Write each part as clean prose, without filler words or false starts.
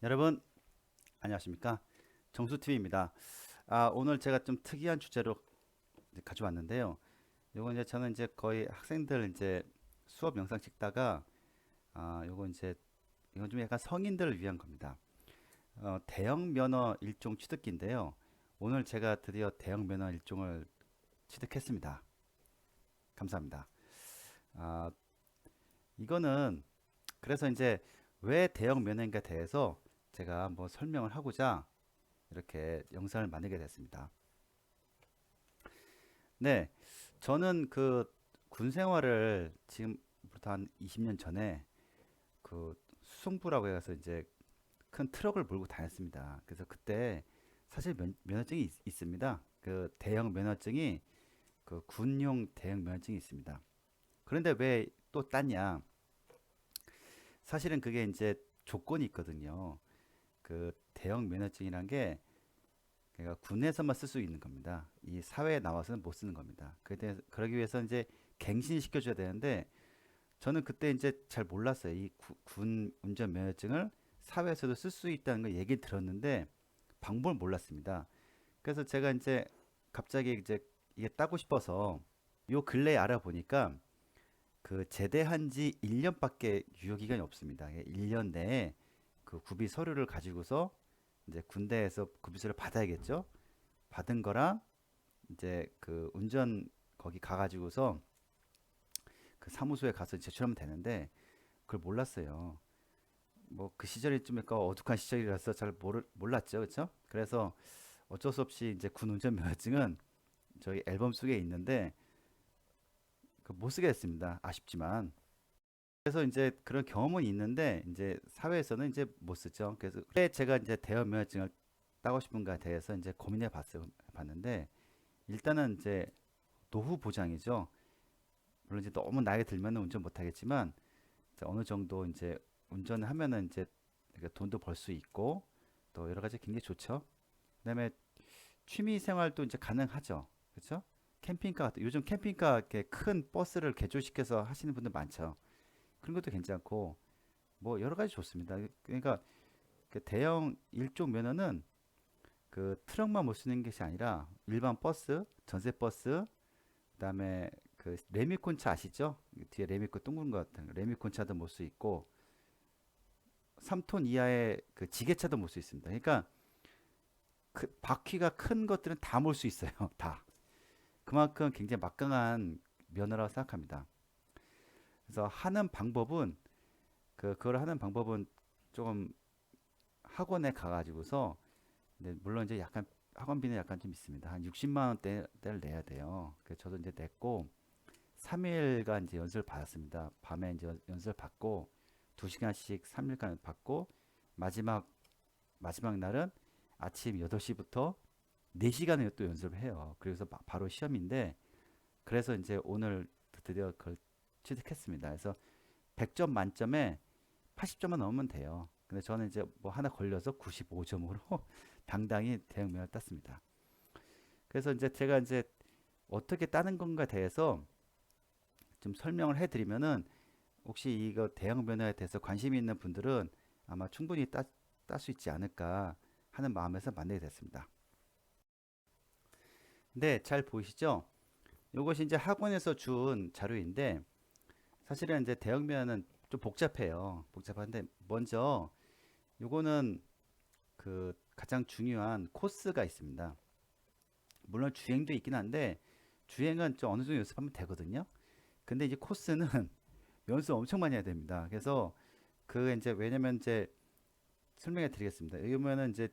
여러분 안녕하십니까, 정수TV입니다. 오늘 제가 좀 특이한 주제로 이제 가져왔는데요. 요거 이제 저는 이제 거의 학생들 이제 수업 영상 찍다가 요거 이제 이건 좀 약간 성인들을 위한 겁니다. 대형 면허 일종 취득기인데요. 오늘 제가 드디어 대형 면허 일종을 취득했습니다. 감사합니다. 아, 이거는 그래서 이제 왜 대형 면허인가에 대해서 제가 한번 설명을 하고자 이렇게 영상을 만들게 됐습니다. 네, 저는 그 군 생활을 지금부터 한 20년 전에 그 수송부라고 해서 이제 큰 트럭을 몰고 다녔습니다. 그래서 그때 사실 면허증이 있습니다. 그 대형 면허증이 그 군용 대형 면허증이 있습니다. 그런데 왜 또 땄냐? 사실은 그게 이제 조건이 있거든요. 그 대형 면허증이란 게 그러니까 군에서만 쓸 수 있는 겁니다. 이 사회에 나와서는 못 쓰는 겁니다. 그러기 위해서 이제 갱신시켜 줘야 되는데 저는 그때 이제 잘 몰랐어요. 이 군 운전 면허증을 사회에서도 쓸 수 있다는 걸 얘기 들었는데 방법을 몰랐습니다. 그래서 제가 이제 갑자기 이제 이게 따고 싶어서 요 근래에 알아보니까 그 제대한 지 1년밖에 유효 기간이 없습니다. 1년 내에 그 구비 서류를 가지고서 이제 군대에서 구비서를 받아야겠죠. 받은 거랑 이제 그 운전 거기 가가지고서 그 사무소에 가서 제출하면 되는데 그걸 몰랐어요. 뭐 그 시절이 좀 약간 어둑한 시절이라서 잘 몰랐죠, 그렇죠? 그래서 어쩔 수 없이 이제 군 운전 면허증은 저희 앨범 속에 있는데 그못 쓰게 됐습니다. 아쉽지만. 그래서 이제 그런 경험은 있는데 이제 사회에서는 이제 못 쓰죠. 그래서 왜 제가 이제 대여 면허증을 따고 싶은가에 대해서 이제 봤는데 일단은 이제 노후 보장이죠. 물론 이제 너무 나이 들면 운전 못 하겠지만 어느 정도 이제 운전을 하면은 이제 돈도 벌 수 있고 또 여러 가지 굉장히 좋죠. 그다음에 취미 생활도 이제 가능하죠. 그렇죠? 요즘 캠핑카 이렇게 큰 버스를 개조시켜서 하시는 분들 많죠. 그런 것도 괜찮고 뭐 여러 가지 좋습니다. 그러니까 그 대형 일종 면허는 그 트럭만 못 쓰는 것이 아니라 일반 버스, 전세 버스, 그다음에 그 레미콘차 아시죠? 뒤에 레미콘 둥근 것 같은 레미콘차도 못 수 있고 3톤 이하의 그 지게차도 몰 수 있습니다. 그러니까 그 바퀴가 큰 것들은 다 몰 수 있어요. 다. 그만큼 굉장히 막강한 면허라고 생각합니다. 그래서 그걸 하는 방법은 조금 학원에 가가지고서 물론 이제 약간 학원비는 약간 좀 있습니다. 한 60만 원대를 내야 돼요. 그래서 저도 이제 냈고 3일간 이제 연수를 받았습니다. 밤에 이제 연수를 받고 2시간씩 3일간 받고 마지막 마지막 날은 아침 8시부터 4시간을 또 연습을 해요. 그래서 바로 시험인데 그래서 이제 오늘 드디어 그걸 취득했습니다. 그래서 100점 만점에 80점만 넣으면 돼요. 근데 저는 이제 뭐 하나 걸려서 95점으로 당당히 대학면허를 땄습니다. 그래서 이제 제가 이제 어떻게 따는 건가에 대해서 좀 설명을 해드리면은 혹시 이거 대형 면허에 대해서 관심 있는 분들은 아마 충분히 딸 수 있지 않을까 하는 마음에서 만들게 됐습니다. 네, 잘 보이시죠? 이것이 이제 학원에서 준 자료인데 사실은 이제 대형 면허는 좀 복잡해요. 복잡한데 먼저 요거는 그 가장 중요한 코스가 있습니다. 물론 주행도 있긴 한데 주행은 좀 어느 정도 연습하면 되거든요. 근데 이제 코스는 연습 엄청 많이 해야 됩니다. 그래서 그 이제 왜냐면 이제 설명해 드리겠습니다. 여기 보면은 이제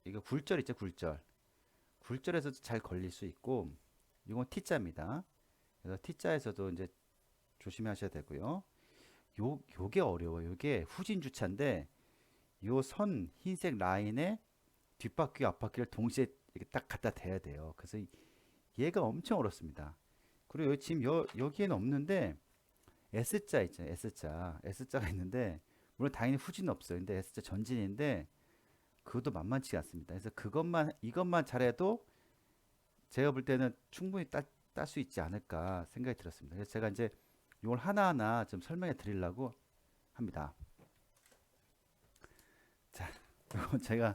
이거 굴절 있죠, 굴절. 굴절에서도 잘 걸릴 수 있고 이건 T자입니다. 그래서 T자에서도 이제 조심하셔야 되고요. 요게 어려워요. 요게 후진 주차인데 요 선 흰색 라인에 뒷바퀴와 앞바퀴를 동시에 이렇게 딱 갖다 대야 돼요. 그래서 얘가 엄청 어렵습니다. 그리고 지금 여기에는 없는데 S자 있죠. S자. S자가 있는데 물론 당연히 후진은 없어요. 근데 S자 전진인데 그것도 만만치 않습니다. 그래서 이것만 잘해도 제가 볼 때는 충분히 딸 수 있지 않을까 생각이 들었습니다. 그래서 제가 이제 이걸 하나하나 좀 설명해 드리려고 합니다. 자, 제가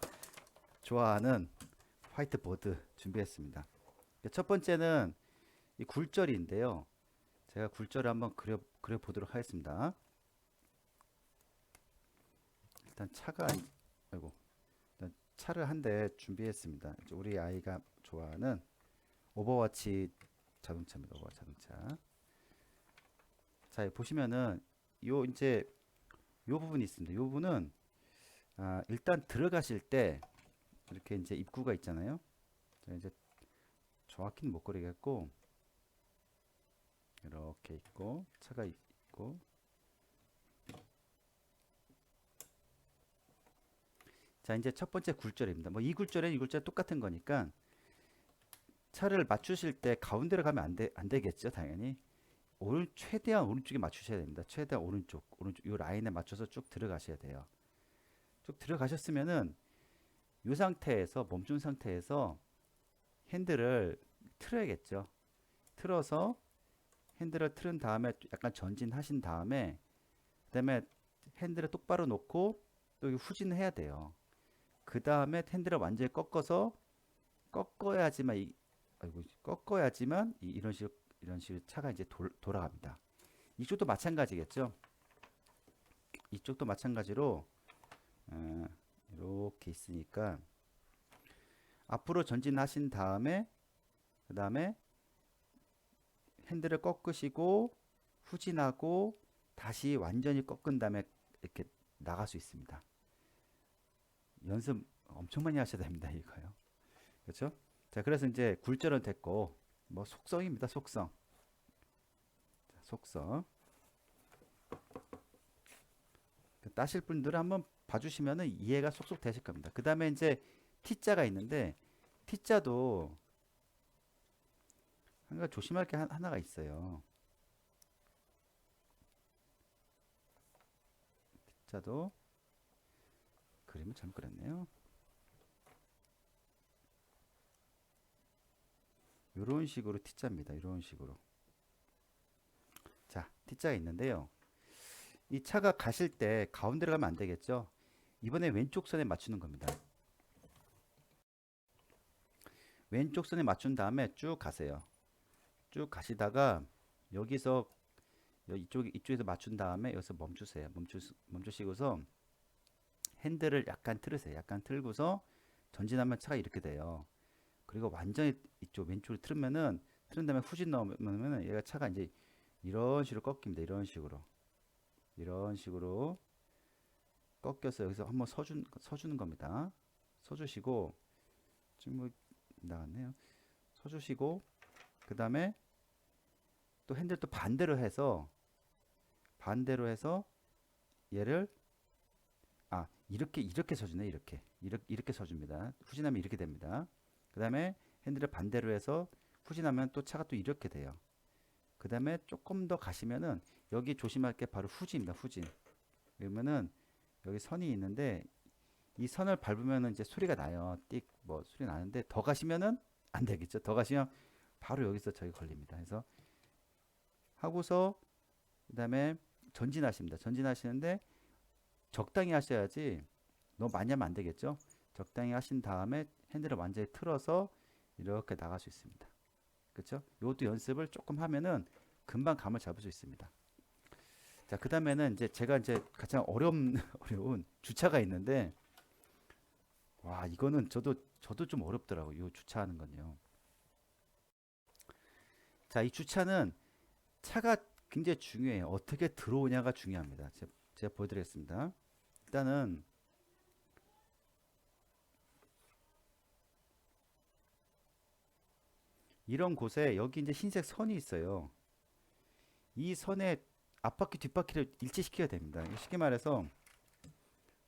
좋아하는 화이트보드 준비했습니다. 첫 번째는 이 굴절인데요. 제가 굴절을 한번 그려 보도록 하겠습니다. 일단 아이고, 일단 차를 한 대 준비했습니다. 우리 아이가 좋아하는 오버워치 자동차입니다. 오버워치 자동차. 자, 보시면은 요 이제 요 부분이 있습니다. 요 부분은 일단 들어가실 때 이렇게 이제 입구가 있잖아요. 자, 이제 정확히는 못 그리겠고 이렇게 있고 차가 있고, 자 이제 첫 번째 굴절입니다. 뭐 이 굴절에 이 굴절 똑같은 거니까 차를 맞추실 때 가운데로 가면 안 되겠죠, 당연히. 최대한 오른쪽에 맞추셔야 됩니다. 최대한 오른쪽 이 라인에 맞춰서 쭉 들어가셔야 돼요. 쭉 들어가셨으면은 이 상태에서 멈춘 상태에서 핸들을 틀어야겠죠. 틀어서 핸들을 틀은 다음에 약간 전진하신 다음에 그다음에 핸들을 똑바로 놓고 또 후진을 해야 돼요. 그 다음에 핸들을 완전히 꺾어야지만 이런 식으로 차가 이제 돌아갑니다. 이쪽도 마찬가지겠죠. 이쪽도 마찬가지로 이렇게 있으니까 앞으로 전진하신 다음에 그 다음에 핸들을 꺾으시고 후진하고 다시 완전히 꺾은 다음에 이렇게 나갈 수 있습니다. 연습 엄청 많이 하셔야 됩니다, 이거요. 그렇죠? 자, 그래서 이제 굴절은 됐고, 뭐 속성입니다, 속성. 자, 속성. 따실 분들은 한번 봐주시면은 이해가 쏙쏙 되실 겁니다. 그 다음에 이제 T자가 있는데, T자도 한가 조심할 게 하나가 있어요. T자도 그림을 잘못 그렸네요. 이런 식으로 T자입니다. 이런 식으로. 자, T자가 있는데요. 이 차가 가실 때 가운데로 가면 안 되겠죠. 이번에 왼쪽 선에 맞추는 겁니다. 왼쪽 선에 맞춘 다음에 쭉 가세요. 쭉 가시다가 여기서 이쪽에서 맞춘 다음에 여기서 멈추세요. 멈추시고서 핸들을 약간 틀으세요. 약간 틀고서 전진하면 차가 이렇게 돼요. 그리고 완전히 이쪽 왼쪽으로 틀은 다음에 후진 넣으면은 얘가 차가 이제 이런 식으로 꺾입니다. 이런 식으로 꺾여서 여기서 한번 서주는 겁니다. 서주시고 지금 뭐 나갔네요. 서주시고 그 다음에 또 핸들 또 반대로 해서 얘를 이렇게 서주네. 이렇게 서줍니다. 후진하면 이렇게 됩니다. 그 다음에 핸들을 반대로 해서 후진하면 또 차가 또 이렇게 돼요. 그 다음에 조금 더 가시면은 여기 조심할 게 바로 후진입니다. 후진. 그러면은 여기 선이 있는데 이 선을 밟으면은 이제 소리가 나요. 띡 뭐 소리 나는데 더 가시면은 안 되겠죠. 더 가시면 바로 여기서 저기 걸립니다. 그래서 하고서 그다음에 전진하십니다. 전진하시는데 적당히 하셔야지 너무 많이 하면 안 되겠죠. 적당히 하신 다음에 핸들을 완전히 틀어서 이렇게 나갈 수 있습니다. 그렇죠? 이것도 연습을 조금 하면은 금방 감을 잡을 수 있습니다. 자, 그 다음에는 이제 제가 이제 가장 어려운 주차가 있는데, 와, 이거는 저도 좀 어렵더라고요. 이 주차하는 건요. 자, 이 주차는 차가 굉장히 중요해요. 어떻게 들어오냐가 중요합니다. 제가 보여드리겠습니다. 일단은 이런 곳에 여기 이제 흰색 선이 있어요. 이 선에 앞바퀴 뒷바퀴를 일치시켜야 됩니다. 쉽게 말해서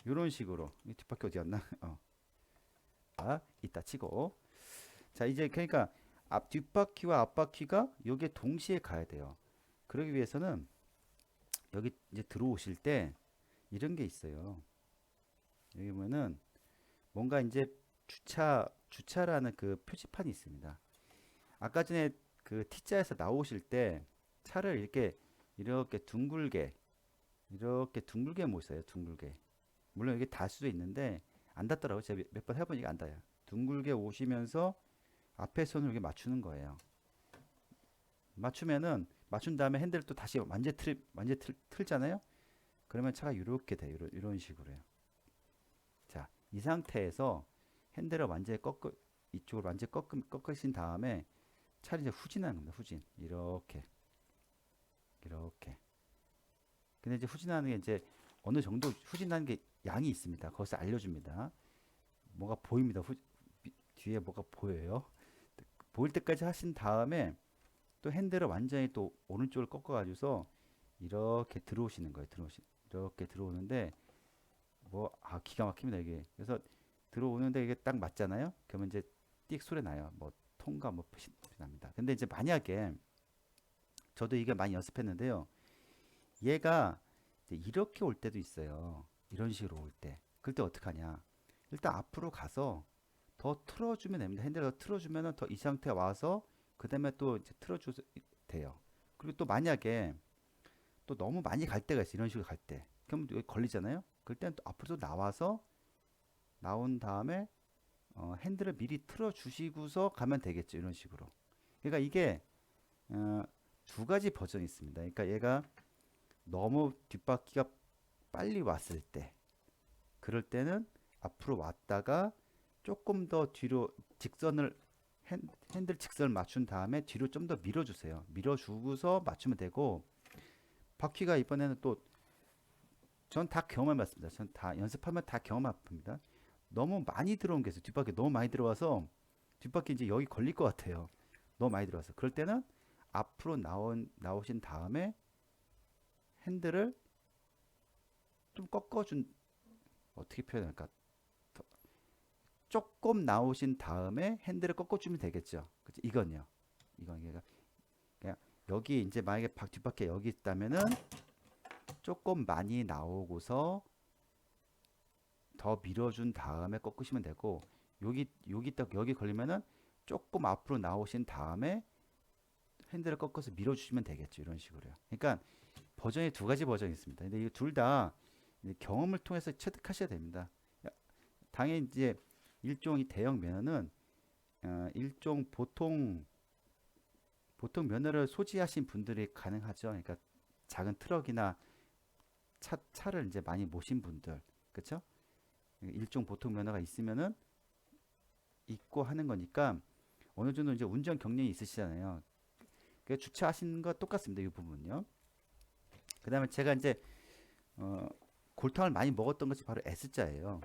이런 식으로 이 뒷바퀴 어디였나? 이따 치고. 자, 이제 그러니까 뒷바퀴와 앞바퀴가 여기에 동시에 가야 돼요. 그러기 위해서는 여기 이제 들어오실 때 이런 게 있어요. 여기 보면은 뭔가 이제 주차라는 그 표지판이 있습니다. 아까 전에 그 T자에서 나오실 때 차를 이렇게 둥글게 모으세요. 둥글게. 물론 이게 달 수도 있는데 안 닿더라고요. 제가 몇 번 해보니까 안 닿아요. 둥글게 오시면서 앞에 손을 이렇게 맞추는 거예요. 맞춘 다음에 핸들을 또 다시 완전 틀잖아요. 그러면 차가 이렇게 돼요. 이런 식으로요. 자, 이 상태에서 핸들을 완전히 이쪽으로 완전히 꺾으신 다음에 차를 이제 후진하는 겁니다. 후진. 이렇게. 근데 이제 후진하는 게 이제 어느 정도 후진하는 게 양이 있습니다. 거기서 알려줍니다. 뭐가 보입니다. 뒤에 뭐가 보여요. 보일 때까지 하신 다음에 또 핸들을 완전히 또 오른쪽을 꺾어가지고서 이렇게 들어오시는 거예요. 이렇게 들어오는데 기가 막힙니다 이게. 그래서 들어오는데 이게 딱 맞잖아요. 그러면 이제 띡 소리 나요. 뭐 통과 뭐 표시 납니다. 근데 이제 만약에 저도 이게 많이 연습했는데요. 얘가 이제 이렇게 올 때도 있어요. 이런 식으로 올 때. 그럴 때 어떡하냐? 일단 앞으로 가서 더 틀어주면 됩니다. 핸들을 더 틀어주면은 더 이 상태 와서 그 다음에 또 이제 틀어줘도 돼요. 그리고 또 만약에 또 너무 많이 갈 때가 있어요. 이런 식으로 갈 때. 그럼 여기 걸리잖아요. 그럴 때는 또 앞으로 나와서 나온 다음에 핸들을 미리 틀어주시고서 가면 되겠죠. 이런 식으로. 그러니까 이게 어, 두 가지 버전이 있습니다. 그러니까 얘가 너무 뒷바퀴가 빨리 왔을 때 그럴 때는 앞으로 왔다가 조금 더 뒤로 핸들 직선을 맞춘 다음에 뒤로 좀 더 밀어주세요. 밀어주고서 맞추면 되고 바퀴가 이번에는 또 전 다 경험해봤습니다. 전 다 연습하면 다 경험해봅니다. 너무 많이 들어온 게 있어요. 뒷바퀴 너무 많이 들어와서 뒷바퀴 이제 여기 걸릴 것 같아요. 너무 많이 들어와서 그럴 때는 앞으로 나오신 다음에 핸들을 좀 꺾어준 어떻게 표현할까? 조금 나오신 다음에 핸들을 꺾어주면 되겠죠. 그치? 이건요. 이건 그냥 여기 이제 만약에 뒷바퀴 여기 있다면은 조금 많이 나오고서 더 밀어준 다음에 꺾으시면 되고 여기 걸리면은 조금 앞으로 나오신 다음에 핸들을 꺾어서 밀어주시면 되겠죠. 이런 식으로요. 그러니까 버전이 두 가지 버전이 있습니다. 근데 이 둘 다 경험을 통해서 체득하셔야 됩니다. 당연히 이제 일종의 대형 면허는 일종 보통 면허를 소지하신 분들이 가능하죠. 그러니까 작은 트럭이나 차를 이제 많이 모신 분들, 그렇죠? 일종 보통 면허가 있고 하는 거니까 어느 정도 이제 운전 경력이 있으시잖아요. 그 주차하시는 거 똑같습니다. 이 부분요. 그다음에 제가 이제 골탕을 많이 먹었던 것이 바로 S자예요.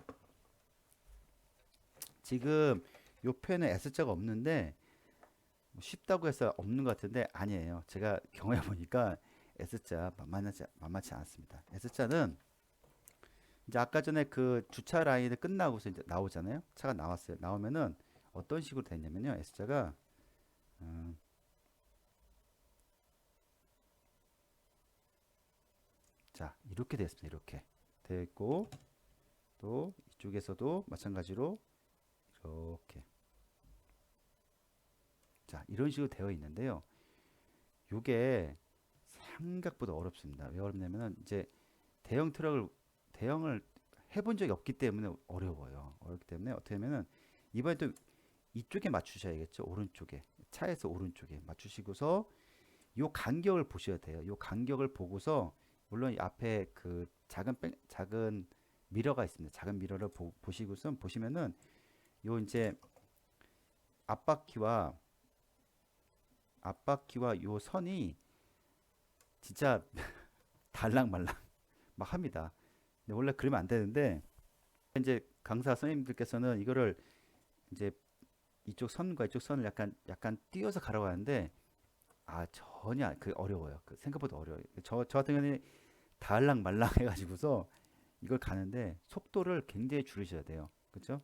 지금 요 편에 S자가 없는데 쉽다고 해서 없는 것 같은데 아니에요. 제가 경험해 보니까 S자 만만치 않습니다. S자는 이제 아까 전에 그 주차 라인을 끝나고서 이제 나오잖아요. 차가 나왔어요. 나오면은 어떤 식으로 됐냐면요. S자가 자 이렇게 됐습니다. 이렇게 됐고 또 이쪽에서도 마찬가지로 이렇게 자 이런 식으로 되어 있는데요. 요게 생각보다 어렵습니다. 왜 어렵냐면은 이제 대형을 해본 적이 없기 때문에 어려워요. 어렵기 때문에 어떻게 하면은 이번에 또 이쪽에 맞추셔야겠죠. 오른쪽에 차에서 오른쪽에 맞추시고서 요 간격을 보셔야 돼요. 요 간격을 보고서 물론 이 앞에 그 작은 미러가 있습니다. 작은 미러를 보시고서 보시면은 요 이제 앞바퀴와 요 선이 진짜 달랑말랑 막 합니다. 근데 원래 그러면 안 되는데 이제 강사 선생님들께서는 이거를 이제 이쪽 선과 이쪽 선을 약간 띄어서 가라고 하는데 전혀 그 어려워요. 그 생각보다 어려워요. 저 같은 경우는 달랑말랑 해가지고서 이걸 가는데 속도를 굉장히 줄이셔야 돼요. 그렇죠?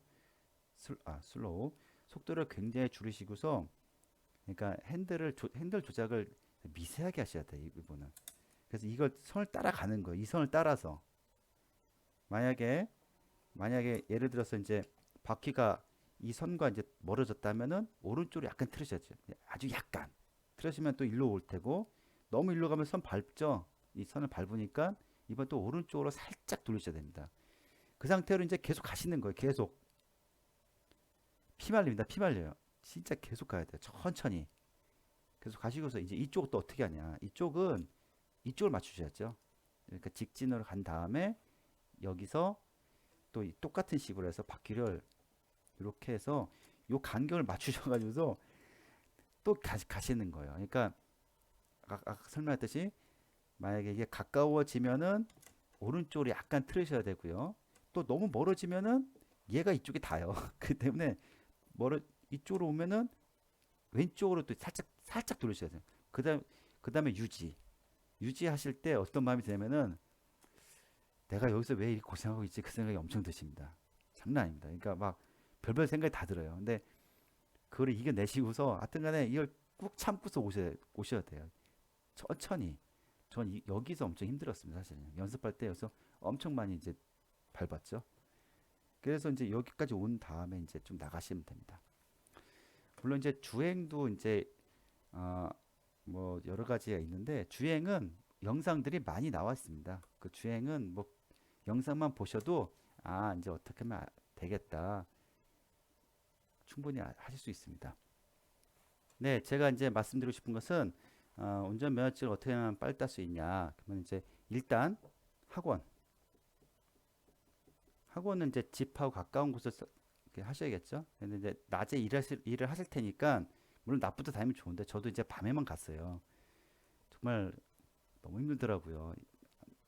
슬로우 속도를 굉장히 줄이시고서 그러니까 핸들 조작을 미세하게 하셔야 돼요. 이 부분은. 그래서 이걸 선을 따라가는 거예요. 이 선을 따라서 만약에 예를 들어서 이제 바퀴가 이 선과 이제 멀어졌다면은 오른쪽으로 약간 틀으셔야죠. 아주 약간 틀으시면 또 일로 올 테고 너무 일로 가면 선 밟죠. 이 선을 밟으니까 이번 또 오른쪽으로 살짝 돌리셔야 됩니다. 그 상태로 이제 계속 가시는 거예요. 계속 피 말립니다. 피 말려요. 진짜 계속 가야 돼요. 천천히 계속 가시고서 이제 이쪽은 또 어떻게 하냐? 이쪽은 이쪽을 맞추셔야죠. 그러니까 직진으로 간 다음에 여기서 또 똑같은 식으로 해서 바퀴를 이렇게 해서 요 간격을 맞추셔가지고서 또 가시는 거예요. 그러니까 아까 설명했듯이 만약에 이게 가까워지면은 오른쪽으로 약간 틀으셔야 되고요. 또 너무 멀어지면은 얘가 이쪽에 닿아요. 그 때문에 멀어 이쪽으로 오면은 왼쪽으로 또 살짝 돌리셔야 돼요. 그다음에 유지하실 때 어떤 마음이 드냐면은 내가 여기서 왜 이렇게 고생하고 있지 그 생각이 엄청 드십니다. 장난 아닙니다. 그러니까 막 별별 생각이 다 들어요. 근데 그걸 이겨내시고서 하여튼간에 이걸 꾹 참고서 오셔야 돼요. 천천히. 여기서 엄청 힘들었습니다. 사실은 연습할 때 여기서 엄청 많이 이제 밟았죠. 그래서 이제 여기까지 온 다음에 이제 좀 나가시면 됩니다. 물론 이제 주행도 이제 어, 뭐 여러 가지가 있는데 주행은 영상들이 많이 나와 있습니다. 그 주행은 뭐 영상만 보셔도 아 이제 어떻게 하면 되겠다 충분히 하실 수 있습니다. 네, 제가 이제 말씀드리고 싶은 것은 운전 면허증을 어떻게 하면 빨리 딸 수 있냐? 그러면 이제 일단 학원, 학원은 이제 집하고 가까운 곳에서 이렇게 하셔야겠죠. 근데 이제 낮에 일을 하실 테니까 물론 낮부터 다니면 좋은데 저도 이제 밤에만 갔어요. 정말 너무 힘들더라고요.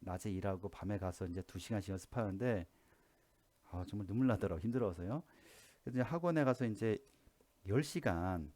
낮에 일하고 밤에 가서 이제 2시간씩 연습하는데 정말 눈물 나더라고 힘들어서요. 그래서 이제 학원에 가서 이제 10시간